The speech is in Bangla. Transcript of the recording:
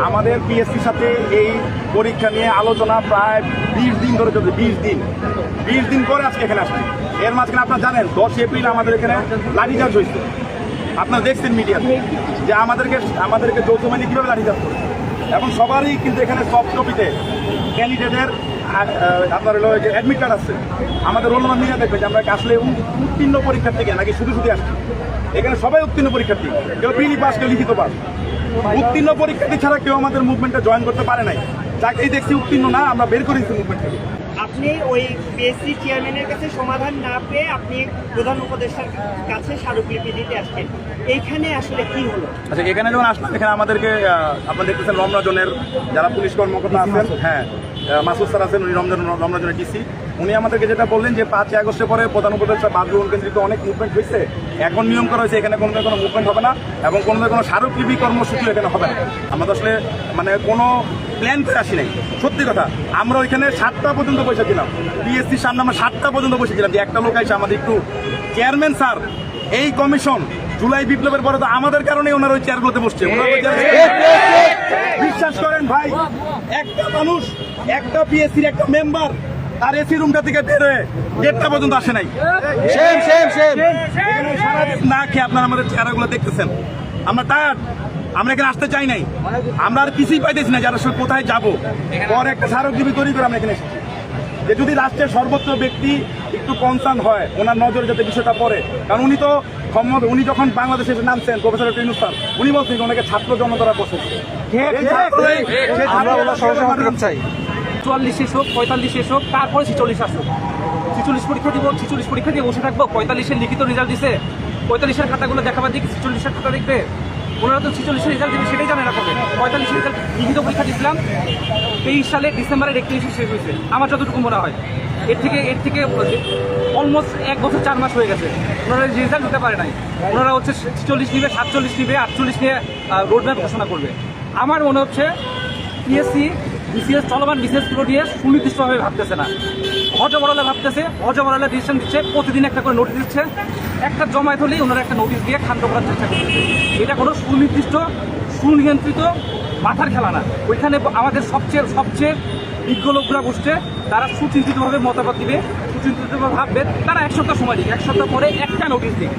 আমাদের পিএসসির সাথে এই পরীক্ষা নিয়ে আলোচনা প্রায় 20 দিন ধরে চলছে। 20 দিন পরে আজকে এখানে আসছি। এর মাঝখানে আপনারা জানেন 10 এপ্রিল আমাদের এখানে লাঠিচার্জ হয়েছে। আপনারা দেখছেন মিডিয়াতে যে আমাদেরকে যৌথ বাহিনী কীভাবে লাঠিচার্জ করে, এবং সবারই কিন্তু এখানে সফট কপিতে ক্যান্ডিডেটের আপনার হলো যে অ্যাডমিট কার্ড আছে, আমাদের রোল নাম্বার নিয়ে দেখবে যে আমরা আসলে উত্তীর্ণ পরীক্ষার্থী কিনা নাকি শুধু আসছি। এখানে সবাই উত্তীর্ণ পরীক্ষার্থী, কেউ প্রিলি পাস, কেউ লিখিত পাস। উত্তীর্ণ পরীক্ষার্থী ছাড়া কেউ আমাদের মুভমেন্টে জয়েন করতে পারে নাই। যাকেই দেখছি উত্তীর্ণ না, আমরা বের করে দিচ্ছি মুভমেন্ট থেকে। আপনি ওই পিএসসি চেয়ারম্যানের কাছে সমাধান না পেয়ে আপনি প্রধান উপদেষ্টার কাছে স্মারকলিপি দিতে আসছেন, এইখানে আসলে কি হলো? আচ্ছা, এখানে যখন আসলাম, এখানে আমাদেরকে আপনারা দেখতেছেন রমনাজনের যারা পুলিশ কর্মকর্তা আছেন, হ্যাঁ মাসুদ স্যার আছেন, উনি রমনাজনের ডিসি। উনি আমাদেরকে যেটা বললেন যে 5 আগস্টের পরে প্রধান উপদেষ্টা বাসভবন কেন্দ্রিত অনেক মুভমেন্ট হয়েছে, এখন নিয়ম করা হয়েছে এখানে কোনো মুভমেন্ট হবে না এবং কোনো স্মারকলিপি কর্মসূচি এখানে হবে না। আমরা আসলে মানে কোনো প্ল্যান করে আসি নাই, সত্যি কথা। আমরা ওইখানে 7টা পর্যন্ত বসেছিলাম, পিএসসির সামনে আমরা 7টা পর্যন্ত বসেছিলাম যে একটা লোক এসে আমাদের একটু চেয়ারম্যান স্যার এই কমিশন জুলাই বিপ্লবের পরে তো আমাদের কারণে ওনার ওই চেয়ারগুলোতে বসছে। বিশ্বাস করেন ভাই, একটা মানুষ, একটা পিএসসির একটা মেম্বার তার এসি রুমটা থেকে বেরোয় 1টা পর্যন্ত আসে নাই। সারাদিন না খেয়ে আপনারা আমাদের চেহারাগুলো দেখতেছেন, আমরা টায়ার্ড, আমরা এখানে আসতে চাই নাই, আমরা আর কিছুই পাইতেছি না। যারা কোথায় যাবো, পর একটা স্মারকলিপি তৈরি করে আমরা এখানে এসেছি যে যদি রাষ্ট্রের সর্বোচ্চ ব্যক্তি একটু কনসার্ন হয়, ওনার নজরে যাতে বিষয়টা পড়ে। কারণ উনি যখন বাংলাদেশে এসে নামছেন, প্রফেসর ইউনূস স্যার, উনি বলছেন ওনাকে ছাত্র জনতারা বসেছে। 44 শেষ হোক, 45 শেষ হোক, তারপরে 46 আসুক। 46 পরীক্ষা দিব, 46 পরীক্ষা দিয়ে বসে থাকবো। 45-এর লিখিত রেজাল্ট দিছে, 45-এর খাতাগুলো দেখাবার দিকে 46-এর খাতা দেখবে। ওনারা তো 46-এর রেজাল্ট দেবে সেটাই জানে না কবে। 45-এর রেজাল্ট লিখিত পরীক্ষা দিয়েছিলাম 23 সালে ডিসেম্বরের 31 শেষ হয়েছে আমার যতটুকু মনে হয়। এর থেকে অলমোস্ট 1 বছর 4 মাস হয়ে গেছে, ওনারা রেজাল্ট দিতে পারে নাই। ওনারা হচ্ছে 46 নিবে, 47 নিবে, 48 নিয়ে রোডম্যাপ ঘোষণা করবে। আমার মনে হচ্ছে পিএসসি বিসিএস চলমান বিসিএসগুলো নিয়ে সুনির্দিষ্টভাবে ভাবতেছে না, হজবরলে ভাবতেছে, হজবরলে ডিসিশন দিচ্ছে, প্রতিদিন একটা করে নোটিশ দিচ্ছে। একটা জমায়েত হলেই ওনারা একটা নোটিশ দিয়ে ক্ষান্ত করার চেষ্টা করছে। এটা কোনো সুনির্দিষ্ট সুনিয়ন্ত্রিত মাথার খেলা না। ওইখানে আমাদের সবচেয়ে বিজ্ঞ লোকরা বসছে, তারা সুচিন্তিতভাবে মতামত দিবে, সুচিন্তিতভাবে ভাববে। তারা 1 সপ্তাহ সময় দিক, 1 সপ্তাহ পরে একটা নোটিশ দিক।